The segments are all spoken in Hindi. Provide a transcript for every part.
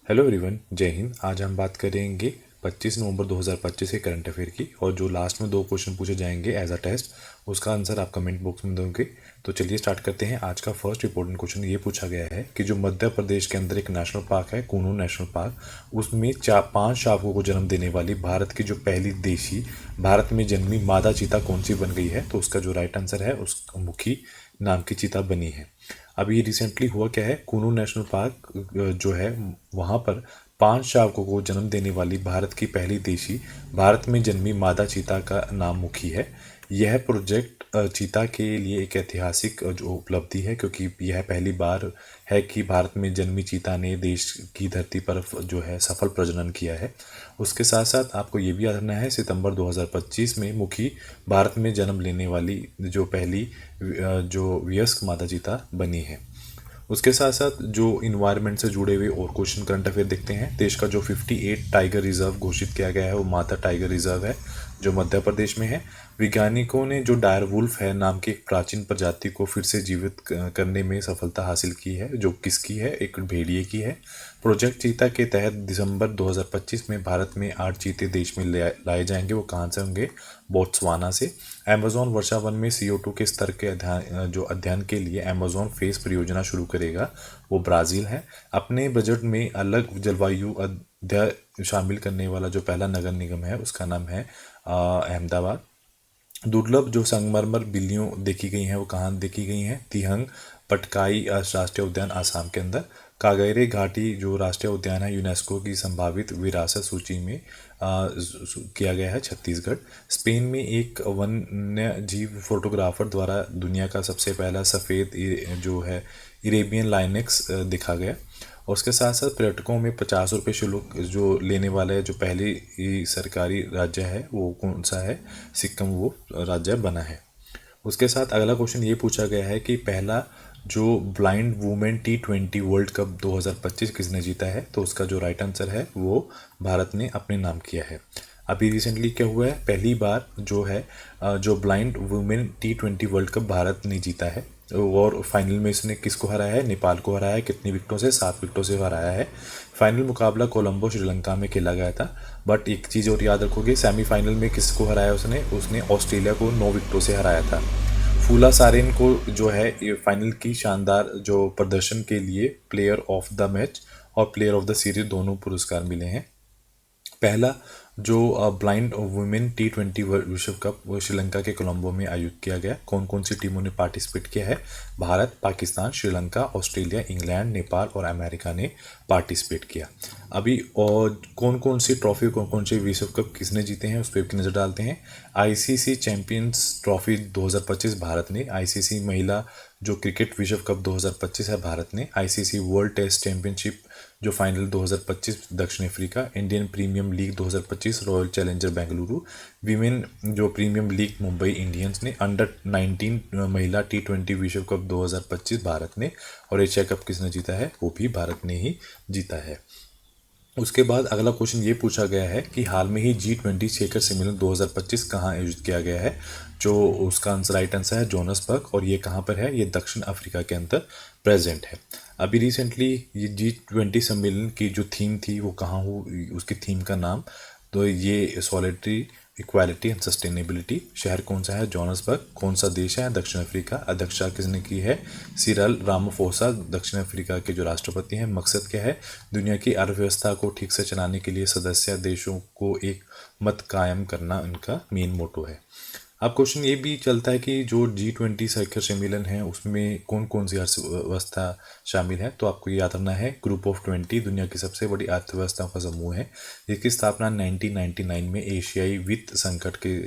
हेलो एवरीवन, जय हिंद। आज हम बात करेंगे 25 नवंबर 2025 के करंट अफेयर की। और जो लास्ट में दो क्वेश्चन पूछे जाएंगे एज अ टेस्ट, उसका आंसर आप कमेंट बॉक्स में दोगे। तो चलिए स्टार्ट करते हैं। आज का फर्स्ट इंपॉर्टेंट क्वेश्चन ये पूछा गया है कि जो मध्य प्रदेश के अंदर एक नेशनल पार्क है, कूनू नेशनल पार्क, उसमें पांच शावकों को जन्म देने वाली भारत की जो पहली देशी भारत में जन्मी मादा चीता कौन सी बन गई है। तो उसका जो राइट आंसर है, उस मुखी नाम की चीता बनी है। अभी रिसेंटली हुआ क्या है, कूनू नेशनल पार्क जो है, वहाँ पर पांच शावकों को जन्म देने वाली भारत की पहली देशी भारत में जन्मी मादा चीता का नाम मुखी है। यह प्रोजेक्ट चीता के लिए एक ऐतिहासिक जो उपलब्धि है, क्योंकि यह पहली बार है कि भारत में जन्मी चीता ने देश की धरती पर जो है सफल प्रजनन किया है। उसके साथ साथ आपको ये भी याद रखना है, सितंबर 2025 में मुखी भारत में जन्म लेने वाली जो पहली जो वयस्क मादा चीता बनी है। उसके साथ साथ जो इन्वायरमेंट से जुड़े हुए और क्वेश्चन करंट अफेयर देखते हैं। देश का जो 58 टाइगर रिजर्व घोषित किया गया है, वो माता टाइगर रिजर्व है, जो मध्य प्रदेश में है। वैज्ञानिकों ने जो डायर वुल्फ है नाम की एक प्राचीन प्रजाति को फिर से जीवित करने में सफलता हासिल की है, जो किसकी है, एक भेड़िए की है। प्रोजेक्ट चीता के तहत दिसंबर 2025 में भारत में 8 चीते देश में लाए जाएंगे। वो कहाँ से होंगे? बोत्सवाना से। अमेजोन वर्षावन में CO2 के स्तर के अध्ययन के लिए अमेजोन फेस परियोजना शुरू करेगा, वो ब्राज़ील है। अपने बजट में अलग जलवायु अध्यय शामिल करने वाला जो पहला नगर निगम है, उसका नाम है अहमदाबाद। दुर्लभ जो संगमरमर बिल्लियों देखी गई हैं, वो कहाँ देखी गई हैं? तिहंग पटकाई राष्ट्रीय उद्यान आसाम के अंदर। कागेरे घाटी जो राष्ट्रीय उद्यान है, यूनेस्को की संभावित विरासत सूची में किया गया है, छत्तीसगढ़। स्पेन में एक वन्य जीव फोटोग्राफर द्वारा दुनिया का सबसे पहला सफ़ेद जो है इरेबियन लाइनेक्स दिखा गया। और उसके साथ साथ पर्यटकों में 50 रुपये शुल्क जो लेने वाला है, जो पहली सरकारी राज्य है, वो कौन सा है? सिक्किम वो राज्य बना है। उसके साथ अगला क्वेश्चन ये पूछा गया है कि पहला जो blind women T20 world cup 2025 किसने जीता है। तो उसका जो राइट आंसर है, वो भारत ने अपने नाम किया है। अभी रिसेंटली क्या हुआ है, पहली बार जो है जो blind women T20 world cup Bharat ने जीता है। और फाइनल में इसने किसको हराया है? नेपाल को हराया है। कितनी विकेटों से? 7 विकेटों से हराया है। फाइनल मुकाबला कोलंबो श्रीलंका में खेला गया था। बट एक चीज़ और याद रखोगे, सेमीफाइनल में किसको हराया उसने? उसने ऑस्ट्रेलिया को 9 विकेटों से हराया था। फूला सारेन को जो है ये फाइनल की शानदार जो प्रदर्शन के लिए प्लेयर ऑफ द मैच और प्लेयर ऑफ द सीरीज दोनों पुरस्कार मिले हैं। पहला जो ब्लाइंड वुमेन T20 विश्व कप वो श्रीलंका के कोलंबो में आयोजित किया गया। कौन कौन सी टीमों ने पार्टिसिपेट किया है? भारत, पाकिस्तान, श्रीलंका, ऑस्ट्रेलिया, इंग्लैंड, नेपाल और अमेरिका ने पार्टिसिपेट किया। अभी और कौन कौन सी ट्रॉफी, कौन कौन से विश्व कप किसने जीते हैं, उस पर एक नज़र डालते हैं। ICC चैंपियंस ट्रॉफी 2025 भारत ने। ICC महिला जो क्रिकेट विश्व कप 2025 है, भारत ने। ICC वर्ल्ड टेस्ट चैंपियनशिप जो फाइनल 2025 दक्षिण Africa. Indian premium league 2025 royal challenger Bengaluru. Women जो प्रीमियम लीग मुंबई इंडियंस ने। अंडर 19 महिला T20 विश्व कप 2025 भारत ने। और एशिया कप किसने जीता है? वो भी भारत ने ही जीता है। उसके बाद अगला क्वेश्चन ये पूछा गया है कि हाल में ही G20 शिखर सम्मेलन 2025 कहाँ आयोजित किया गया है। जो उसका आंसर राइट आंसर है जोहान्सबर्ग। और ये कहाँ पर है? ये दक्षिण अफ्रीका के अंदर प्रेजेंट है। अभी रिसेंटली ये G20 सम्मेलन की जो थीम थी वो कहाँ हुई, उसकी थीम का नाम, तो ये सॉलिडरिटी, इक्वालिटी एंड सस्टेनेबिलिटी। शहर कौन सा है? जोहान्सबर्ग। कौन सा देश है? दक्षिण अफ्रीका। अध्यक्षता किसने की है? सिरल रामाफोसा दक्षिण अफ्रीका के जो राष्ट्रपति हैं। मकसद क्या है? दुनिया की अर्थव्यवस्था को ठीक से चलाने के लिए सदस्य देशों को एक मत कायम करना इनका मेन मोटो है। अब क्वेश्चन ये भी चलता है कि जो G20 शिखर सम्मेलन है, उसमें कौन कौन सी अर्थव्यवस्था शामिल है। तो आपको याद रखना है, ग्रुप ऑफ 20 दुनिया की सबसे बड़ी अर्थव्यवस्थाओं का समूह है, जिसकी स्थापना 1999 में एशियाई वित्त संकट के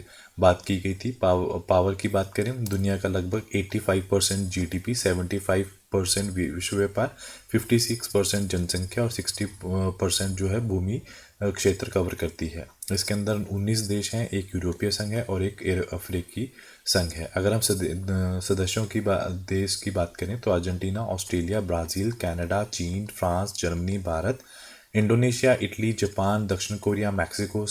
बाद की गई थी। पावर की बात करें, दुनिया का लगभग 85% GDP, 75% विश्व व्यापार, 56% जनसंख्या और 60% जो है भूमि क्षेत्र कवर करती है। इसके अंदर 19 देश हैं, एक यूरोपीय संघ है और एक अफ्रीकी संघ है। अगर हम सदस्यों की देश की बात करें तो अर्जेंटीना, ऑस्ट्रेलिया, ब्राज़ील, कनाडा, चीन, France, Germany, Bharat, Indonesia, Italy, Japan, दक्षिण कोरिया, मैक्सिको,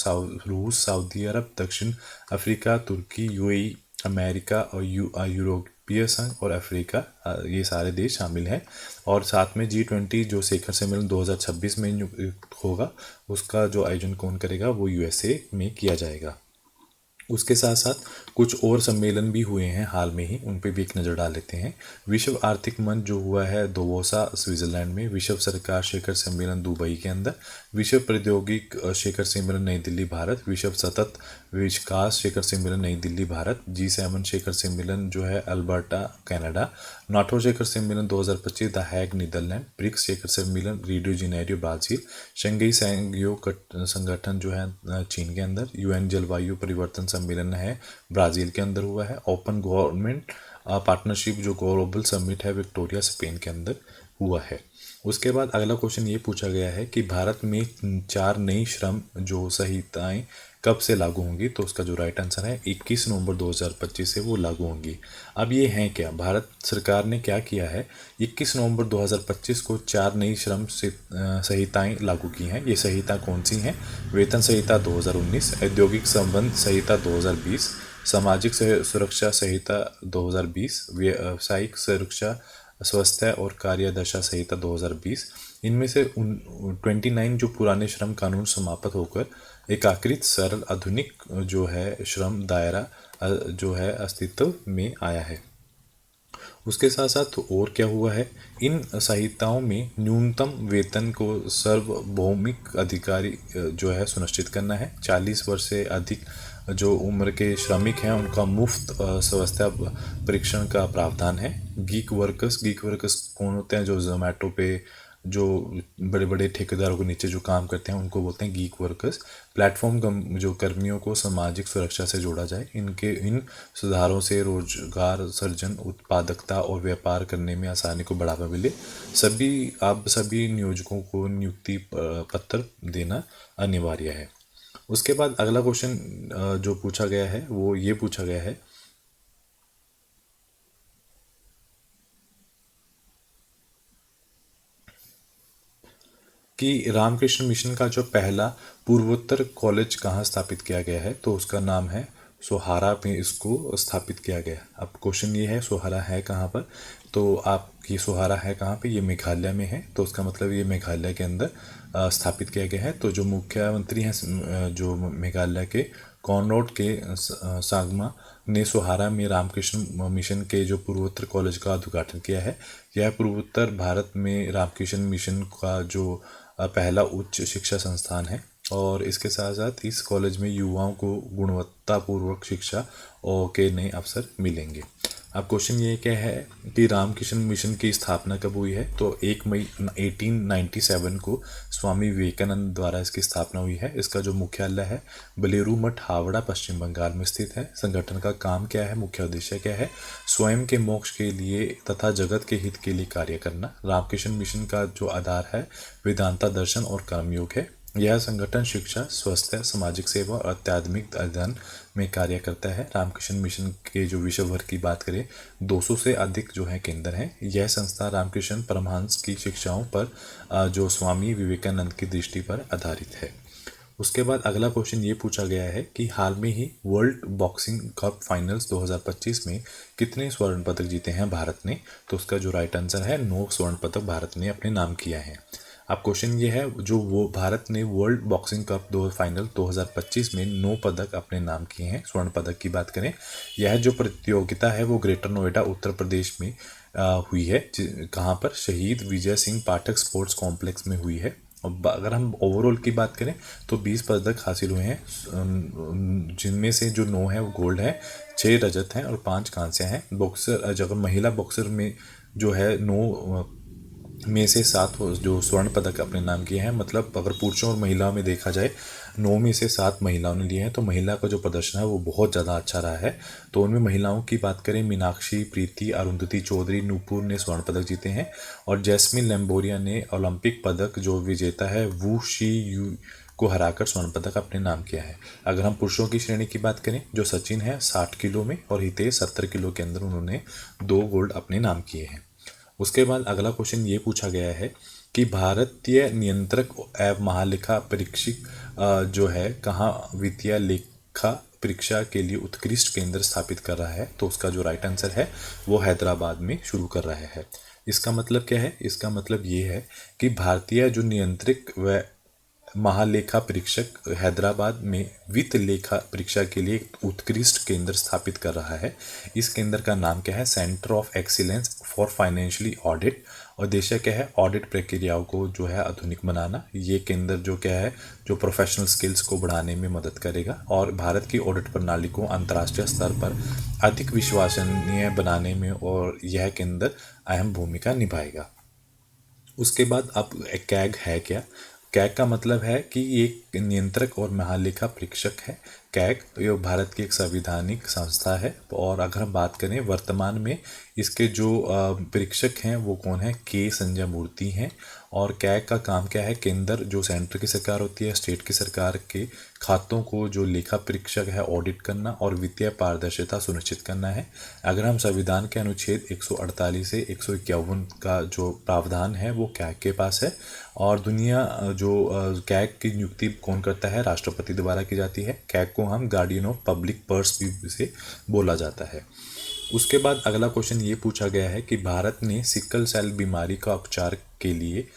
रूस, सऊदी अरब, दक्षिण अफ्रीका, तुर्की, UAE, अमेरिका और यूरोपीय यूरोपीय संघ और अफ्रीका, ये सारे देश शामिल हैं। और साथ में G20 जो शिखर सम्मेलन 2026 में होगा, उसका जो आयोजन कौन करेगा, वो USA में किया जाएगा। उसके साथ साथ कुछ और सम्मेलन भी हुए हैं हाल में ही, उन पे भी एक नज़र डाल लेते हैं। विश्व आर्थिक मंच जो हुआ है दावोस स्विट्जरलैंड में, विश्व सरकार शिखर सम्मेलन दुबई के अंदर, विश्व प्रौद्योगिक शिखर सम्मेलन नई दिल्ली भारत, विश्व सतत विकास शिखर सम्मेलन नई दिल्ली भारत, G7 शिखर सम्मेलन जो है अल्बर्टा कनाडा, नाटो शिखर सम्मेलन 2025 द हैग नीदरलैंड, ब्रिक्स शिखर सम्मेलन Rio de Janeiro Brazil, Shanghai सहयोग संगठन जो है चीन के अंदर, UN जलवायु परिवर्तन सम्मेलन है ब्राज़ील के अंदर हुआ है, ओपन गवर्नमेंट पार्टनरशिप जो ग्लोबल समिट है विक्टोरिया स्पेन के अंदर हुआ है। उसके बाद अगला क्वेश्चन ये पूछा गया है कि भारत में 4 नई श्रम जो संहिताएं कब से लागू होंगी, तो उसका जो राइट आंसर है 21 नवंबर 2025 से वो लागू होंगी। अब ये हैं क्या, भारत सरकार ने क्या किया है, 21 नवंबर 2025 को 4 नई श्रम संहिताएं लागू की हैं। ये संहिता कौन सी हैं? वेतन संहिता 2019, औद्योगिक संबंध संहिता 2020, सामाजिक सुरक्षा संहिता 2020, व्यावसायिक सुरक्षा स्वास्थ्य और कार्यदशा संहिता 2020। इनमें से 29 जो पुराने श्रम कानून समाप्त होकर एकीकृत सरल आधुनिक जो है श्रम दायरा जो है अस्तित्व में आया है। उसके साथ साथ और क्या हुआ है, इन संहिताओं में न्यूनतम वेतन को सार्वभौमिक अधिकारी जो है सुनिश्चित करना है। 40 वर्ष से अधिक जो उम्र के श्रमिक हैं उनका मुफ्त स्वास्थ्य परीक्षण का प्रावधान है। गीक वर्कर्स कौन होते हैं? जो जोमेटो पे जो बड़े बड़े ठेकेदारों के नीचे जो काम करते हैं उनको बोलते हैं गीक वर्कर्स। प्लेटफॉर्म जो कर्मियों को सामाजिक सुरक्षा से जोड़ा जाए। इन सुधारों से रोजगार सृजन, उत्पादकता और व्यापार करने में आसानी को बढ़ावा मिले। सभी नियोजकों को नियुक्ति पत्र देना अनिवार्य है। उसके बाद अगला क्वेश्चन जो पूछा गया है वो ये पूछा गया है कि रामकृष्ण मिशन का जो पहला पूर्वोत्तर कॉलेज कहाँ स्थापित किया गया है, तो उसका नाम है सोहारा में इसको स्थापित किया गया। अब क्वेश्चन ये है सोहारा है कहाँ पर, तो आप ये सोहारा है कहाँ पे, ये मेघालय में है, तो उसका मतलब ये मेघालय के अंदर स्थापित किया गया है। तो जो मुख्यमंत्री हैं जो मेघालय के कॉनरॉड के सांगमा ने सोहारा में रामकृष्ण मिशन के जो पूर्वोत्तर कॉलेज का उद्घाटन किया है। यह पूर्वोत्तर भारत में रामकृष्ण मिशन का जो पहला उच्च शिक्षा संस्थान है और इसके साथ साथ इस कॉलेज में युवाओं को गुणवत्तापूर्वक शिक्षा और के नए अवसर मिलेंगे। अब क्वेश्चन ये क्या है कि रामकृष्ण मिशन की स्थापना कब हुई है, तो 1 मई 1897 को स्वामी विवेकानंद द्वारा इसकी स्थापना हुई है। इसका जो मुख्यालय है बलेरू मठ, हावड़ा, पश्चिम बंगाल में स्थित है। संगठन का काम क्या है, मुख्य उद्देश्य क्या है? स्वयं के मोक्ष के लिए तथा जगत के हित के लिए कार्य करना। रामकृष्ण मिशन का जो आधार है वेदांता दर्शन और कर्मयोग है। यह संगठन शिक्षा, स्वास्थ्य, सामाजिक सेवा और आध्यात्मिक अध्ययन में कार्य करता है। रामकृष्ण मिशन के जो विश्व भर की बात करें 200 से अधिक जो है केंद्र हैं। यह संस्था रामकृष्ण परमहंस की शिक्षाओं पर जो स्वामी विवेकानंद की दृष्टि पर आधारित है। उसके बाद अगला क्वेश्चन ये पूछा गया है कि हाल में ही वर्ल्ड बॉक्सिंग कप फाइनल्स 2025 में कितने स्वर्ण पदक जीते हैं भारत ने, तो उसका जो राइट आंसर है 9 स्वर्ण पदक भारत ने अपने नाम किया है। अब क्वेश्चन ये है जो वो भारत ने वर्ल्ड बॉक्सिंग कप फाइनल 2025 में 9 पदक अपने नाम किए हैं। स्वर्ण पदक की बात करें, यह जो प्रतियोगिता है वो ग्रेटर नोएडा उत्तर प्रदेश में हुई है। कहाँ पर? शहीद विजय सिंह पाठक स्पोर्ट्स कॉम्प्लेक्स में हुई है। अब अगर हम ओवरऑल की बात करें तो 20 पदक हासिल हुए हैं, जिनमें से जो 9 है वो गोल्ड है, 6 रजत हैं और 5 कांस्य हैं। बॉक्सर जब महिला बॉक्सर में जो है 9 में से 7 जो स्वर्ण पदक अपने नाम किए हैं। मतलब अगर पुरुषों और महिलाओं में देखा जाए 9 में से 7 महिलाओं ने लिए हैं, तो महिला का जो प्रदर्शन है वो बहुत ज़्यादा अच्छा रहा है। तो उनमें महिलाओं की बात करें मीनाक्षी, प्रीति, अरुंधति चौधरी, नूपुर ने स्वर्ण पदक जीते हैं और जैस्मिन लैम्बोरिया ने ओलंपिक पदक जो विजेता है वू शी यू को हराकर स्वर्ण पदक अपने नाम किया है। अगर हम पुरुषों की श्रेणी की बात करें, जो सचिन है 60 किलो में और हितेश 70 किलो के अंदर उन्होंने 2 गोल्ड अपने नाम किए हैं। उसके बाद अगला क्वेश्चन ये पूछा गया है कि भारतीय नियंत्रक एवं महालेखा परीक्षक जो है कहाँ वित्तीय लेखा परीक्षा के लिए उत्कृष्ट केंद्र स्थापित कर रहा है, तो उसका जो राइट आंसर है वो हैदराबाद में शुरू कर रहा है। इसका मतलब क्या है? इसका मतलब ये है कि भारतीय जो नियंत्रक व महालेखा परीक्षक हैदराबाद में वित्त लेखा परीक्षा के लिए एक उत्कृष्ट केंद्र स्थापित कर रहा है। इस केंद्र का नाम क्या है? Centre of excellence for financially audit. और उद्देश्य क्या है? ऑडिट प्रक्रियाओं को जो है आधुनिक बनाना। ये केंद्र जो क्या है, जो प्रोफेशनल स्किल्स को बढ़ाने में मदद करेगा और भारत की ऑडिट प्रणाली को अंतर्राष्ट्रीय स्तर पर अधिक विश्वसनीय बनाने में और यह केंद्र अहम भूमिका निभाएगा। उसके बाद अब कैग है क्या? कैग का मतलब है कि एक नियंत्रक और महालेखा परीक्षक है। कैग ये भारत की एक संवैधानिक संस्था है। और अगर हम बात करें वर्तमान में इसके जो परीक्षक हैं वो कौन है? के संजय मूर्ति हैं। और कैग का काम क्या है? केंद्र जो सेंटर की सरकार होती है, स्टेट की सरकार के खातों को जो लेखा परीक्षक है ऑडिट करना और वित्तीय पारदर्शिता सुनिश्चित करना है। अगर हम संविधान के अनुच्छेद 148 से 151 का जो प्रावधान है वो कैग के पास है। और दुनिया जो कैग की नियुक्ति कौन करता है? राष्ट्रपति द्वारा की जाती है। कैग को हम गार्डियन ऑफ पब्लिक पर्स भी से बोला जाता है। उसके बाद अगला क्वेश्चन ये पूछा गया है कि भारत ने सिकल सेल बीमारी का उपचार के लिए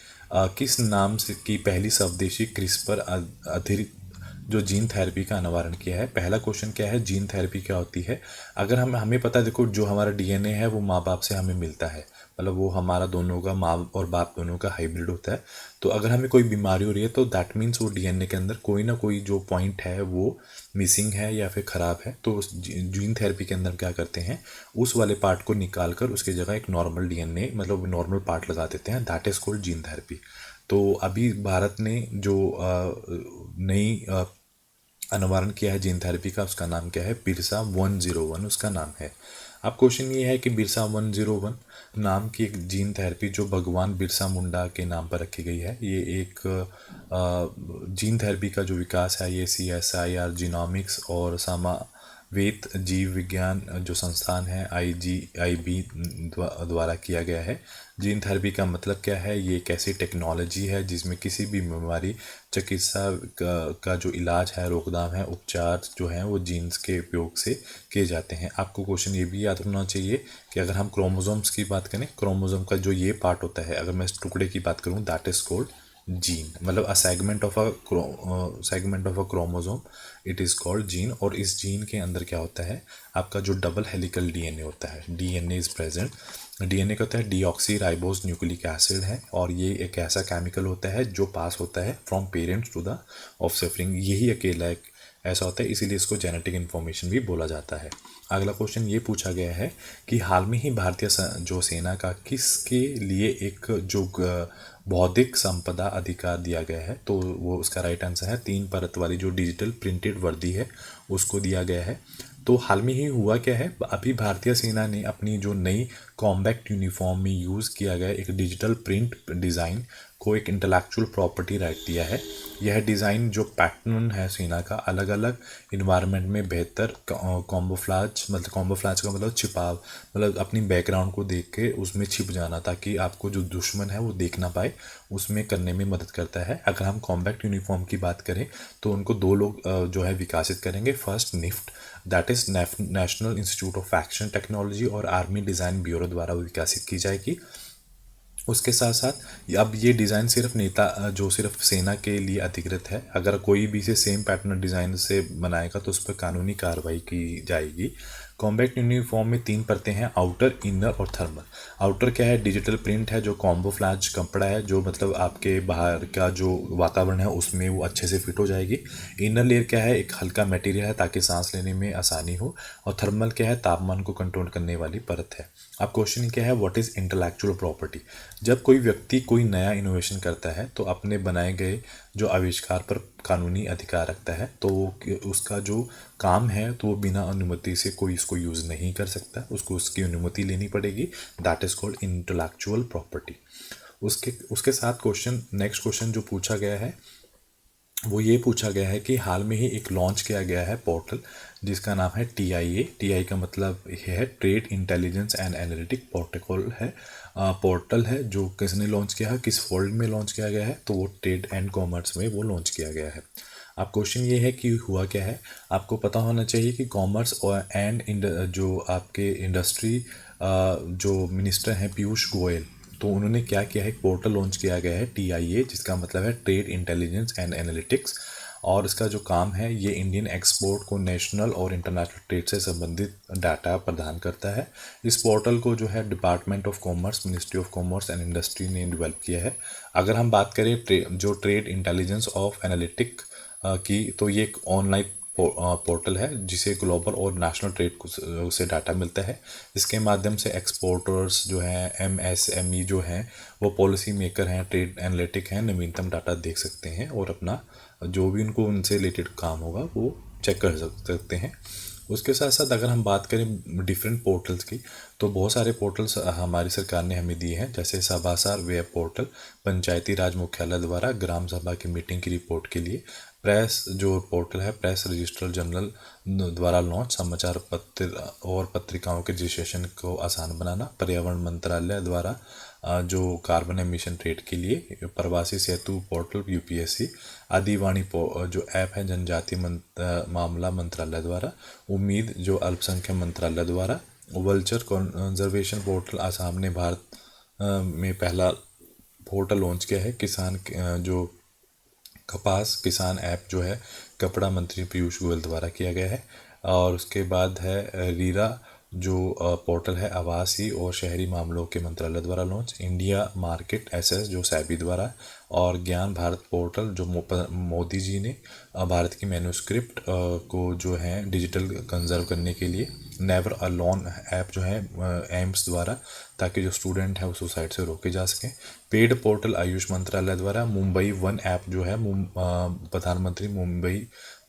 किस नाम से की पहली स्वदेशी क्रिस्पर आधारित जो जीन थेरेपी का अनावरण किया है? पहला क्वेश्चन क्या है? जीन थेरेपी क्या होती है? अगर हमें पता है, देखो जो हमारा डीएनए है वो माँ बाप से हमें मिलता है, मतलब वो हमारा दोनों का माँ और बाप दोनों का हाइब्रिड होता है। तो अगर हमें कोई बीमारी हो रही है तो दैट मीन्स वो डीएनए के अंदर कोई ना कोई जो पॉइंट है वो मिसिंग है या फिर ख़राब है। तो उस जीन थेरेपी के अंदर क्या करते हैं, उस वाले पार्ट को निकाल कर उसकी जगह एक नॉर्मल डीएनए मतलब नॉर्मल पार्ट लगा देते हैं। That is called gene therapy. तो अभी भारत ने जो नई अनावरण किया है जीन थेरेपी का, उसका नाम क्या है? बिरसा 101 उसका नाम है। अब क्वेश्चन ये है कि बिरसा 101 नाम की एक जीन थेरेपी जो भगवान बिरसा मुंडा के नाम पर रखी गई है, ये एक जीन थेरेपी का जो विकास है ये CSIR जीनोमिक्स और वेद जीव विज्ञान जो संस्थान है IGIB द्वारा किया गया है। जीन थेरेपी का मतलब क्या है? ये एक ऐसी टेक्नोलॉजी है जिसमें किसी भी बीमारी चिकित्सा का जो इलाज है, रोकथाम है, उपचार जो है वो जीन्स के उपयोग से किए जाते हैं। आपको क्वेश्चन ये भी याद होना चाहिए कि अगर हम क्रोमोसोम्स की बात करें, क्रोमोसोम का जो ये पार्ट होता है, अगर मैं इस टुकड़े की बात करूँ, दैट इज कॉल्ड जीन, मतलब a segment of a chromosome it is called gene. और इस जीन के अंदर क्या होता है? आपका जो डबल हेलिकल डीएनए होता है, डीएनए इज प्रेजेंट। डीएनए का होता है डीऑक्सी राइबोज न्यूक्लिक एसिड है, और ये एक ऐसा केमिकल होता है जो पास होता है from parents to the offspring. यही अकेला एक ऐसा होता है, इसीलिए इसको जेनेटिक इन्फॉर्मेशन भी बोला जाता है। अगला क्वेश्चन ये पूछा गया है कि हाल में ही भारतीय जो सेना का किसके लिए एक जो बौद्धिक संपदा अधिकार दिया गया है? तो वो उसका राइट आंसर है 3 परत वाली जो डिजिटल प्रिंटेड वर्दी है उसको दिया गया है। तो हाल में ही हुआ क्या है, अभी भारतीय सेना ने अपनी जो नई कॉम्बैक्ट यूनिफॉर्म में यूज़ किया गया एक डिजिटल प्रिंट डिज़ाइन को एक इंटेलेक्चुअल प्रॉपर्टी राइट दिया है। यह डिज़ाइन जो पैटर्न है सेना का अलग अलग इन्वायरमेंट में बेहतर कॉम्बोफ्लाज, मतलब कॉम्बोफ्लाज का मतलब छिपाव, मतलब अपनी बैकग्राउंड को देख के उसमें छिप जाना ताकि आपको जो दुश्मन है वो देख ना पाए, उसमें करने में मदद करता है। अगर हम कॉम्बैक्ट यूनिफॉर्म की बात करें तो उनको 2 लोग जो है विकसित करेंगे। First NIFT that is national institute of action technology और आर्मी डिज़ाइन ब्यूरो द्वारा विकसित की जाएगी। उसके साथ साथ अब ये डिज़ाइन सिर्फ नेता जो सिर्फ सेना के लिए अधिकृत है। अगर कोई भी इसे सेम पैटर्न डिज़ाइन से बनाएगा तो उस पर कानूनी कार्रवाई की जाएगी। कॉम्बैक्ट यूनिफॉर्म में 3 परतें हैं, आउटर, इनर और थर्मल। आउटर क्या है? डिजिटल प्रिंट है जो कॉम्बोफ्लाज कपड़ा है जो मतलब आपके बाहर का जो वातावरण है उसमें वो अच्छे से फिट हो जाएगी। इनर लेयर क्या है? एक हल्का मटेरियल है ताकि सांस लेने में आसानी हो। और थर्मल क्या है? तापमान को कंट्रोल करने वाली परत है। अब क्वेश्चन क्या है, व्हाट इज़ इंटेलेक्चुअल प्रॉपर्टी? जब कोई व्यक्ति कोई नया इनोवेशन करता है तो अपने बनाए गए जो आविष्कार पर कानूनी अधिकार रखता है, तो उसका जो काम है तो वो बिना अनुमति से कोई इसको यूज़ नहीं कर सकता, उसको उसकी अनुमति लेनी पड़ेगी। That is called intellectual property. उसके उसके साथ नेक्स्ट क्वेश्चन जो पूछा गया है वो ये पूछा गया है कि हाल में ही एक लॉन्च किया गया है पोर्टल जिसका नाम है TIA। TI का मतलब ये है trade intelligence and analytic protocol है, पोर्टल है जो किसने लॉन्च किया है, किस फोल्ड में लॉन्च किया गया है, तो वो ट्रेड एंड कॉमर्स में वो लॉन्च किया गया है। अब क्वेश्चन ये है कि हुआ क्या है। आपको पता होना चाहिए कि कॉमर्स और जो आपके इंडस्ट्री जो मिनिस्टर हैं पीयूष गोयल, तो उन्होंने क्या किया है, एक पोर्टल लॉन्च किया गया है TIA, जिसका मतलब है ट्रेड इंटेलिजेंस एंड एनालिटिक्स। और इसका जो काम है, ये इंडियन एक्सपोर्ट को नेशनल और इंटरनेशनल ट्रेड से संबंधित डाटा प्रदान करता है। इस पोर्टल को जो है department of commerce, ministry of commerce and industry ने डेवलप किया है। अगर हम बात करें जो ट्रेड इंटेलिजेंस ऑफ एनालिटिक की, तो ये एक ऑनलाइन पोर्टल है जिसे ग्लोबल और नेशनल ट्रेड से डाटा मिलता है। इसके माध्यम से एक्सपोर्टर्स जो हैं, MSME जो हैं, वो पॉलिसी मेकर हैं, ट्रेड एनालिटिक हैं, नवीनतम डाटा देख सकते हैं और अपना जो भी उनको उनसे रिलेटेड काम होगा वो चेक कर सकते हैं। उसके साथ साथ अगर हम बात करें डिफरेंट पोर्टल्स की, तो बहुत सारे पोर्टल्स हमारी सरकार ने हमें दिए हैं, जैसे सभासार वेब पोर्टल पंचायती राज मुख्यालय द्वारा ग्राम सभा की मीटिंग की रिपोर्ट के लिए, प्रेस जो पोर्टल है प्रेस रजिस्टर जनरल द्वारा लॉन्च, समाचार पत्र और पत्रिकाओं के रजिस्ट्रेशन को आसान बनाना, पर्यावरण मंत्रालय द्वारा जो कार्बन एमिशन ट्रेड के लिए, प्रवासी सेतु पोर्टल UPSC, आदिवाणी जो ऐप है जनजातीय मामला मंत्रालय द्वारा, उम्मीद जो अल्पसंख्यक मंत्रालय द्वारा, वल्चर कंजर्वेशन पोर्टल आसाम ने भारत में पहला पोर्टल लॉन्च किया है, किसान जो कपास किसान ऐप जो है कपड़ा मंत्री पीयूष गोयल द्वारा किया गया है। और उसके बाद है रीरा जो पोर्टल है आवासीय और शहरी मामलों के मंत्रालय द्वारा लॉन्च, इंडिया मार्केट SS जो SEBI द्वारा, और ज्ञान भारत पोर्टल जो मोदी जी ने भारत की मैन्युस्क्रिप्ट को जो है डिजिटल कंजर्व करने के लिए, नेवर अलोन ऐप जो है एम्स द्वारा, ताकि जो स्टूडेंट है वो सुसाइड से रोके जा सकें, पेड पोर्टल आयुष मंत्रालय द्वारा, मुंबई वन ऐप जो है प्रधानमंत्री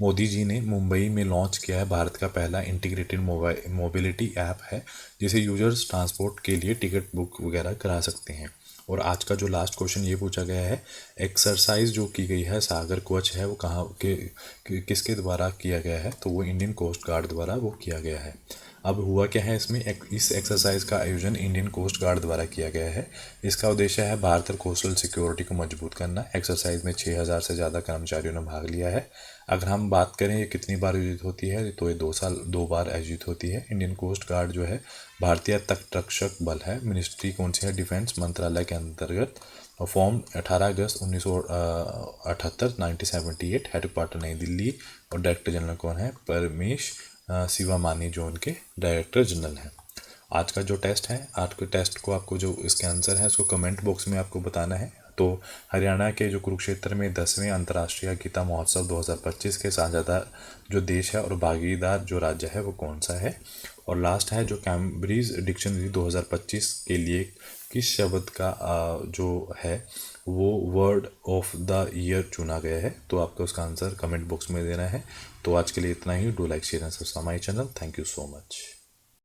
मोदी जी ने मुंबई में लॉन्च किया है, भारत का पहला इंटीग्रेटेड मोबिलिटी ऐप है जिसे यूजर्स ट्रांसपोर्ट के लिए टिकट बुक वगैरह करा सकते हैं। और आज का जो लास्ट क्वेश्चन ये पूछा गया है, एक्सरसाइज जो की गई है सागर कवच है वो कहाँ किसके द्वारा किया गया है, तो वो इंडियन कोस्ट गार्ड द्वारा वो किया गया है। अब हुआ क्या है इसमें, इस एक्सरसाइज का आयोजन इंडियन कोस्ट गार्ड द्वारा किया गया है। इसका उद्देश्य है भारतीय कोस्टल सिक्योरिटी को मजबूत करना। एक्सरसाइज में 6000 से ज़्यादा कर्मचारियों ने भाग लिया है। अगर हम बात करें ये कितनी बार आयोजित होती है, तो ये 2 बार आयोजित होती है। इंडियन कोस्ट गार्ड जो है भारतीय तट रक्षक बल है। मिनिस्ट्री कौन सी है, डिफेंस मंत्रालय के अंतर्गत, फॉर्म 18 अगस्त 1978 1978, हेडक्वार्टर नई दिल्ली, और डायरेक्टर जनरल कौन है, परमेश शिवामानी जो उनके डायरेक्टर जनरल हैं। आज का जो टेस्ट है, आज के टेस्ट को आपको जो इसके आंसर है उसको कमेंट बॉक्स में आपको बताना है। तो हरियाणा के जो कुरुक्षेत्र में 10वें अंतर्राष्ट्रीय गीता महोत्सव 2025 के साझेदार जो देश है और भागीदार जो राज्य है वो कौन सा है। और लास्ट है जो कैम्ब्रिज डिक्शनरी 2025 के लिए किस शब्द का जो है वो वर्ड ऑफ द ईयर चुना गया है, तो आपको उसका आंसर कमेंट बॉक्स में देना है। तो आज के लिए इतना ही। Do like share and subscribe my channel. Thank you so much.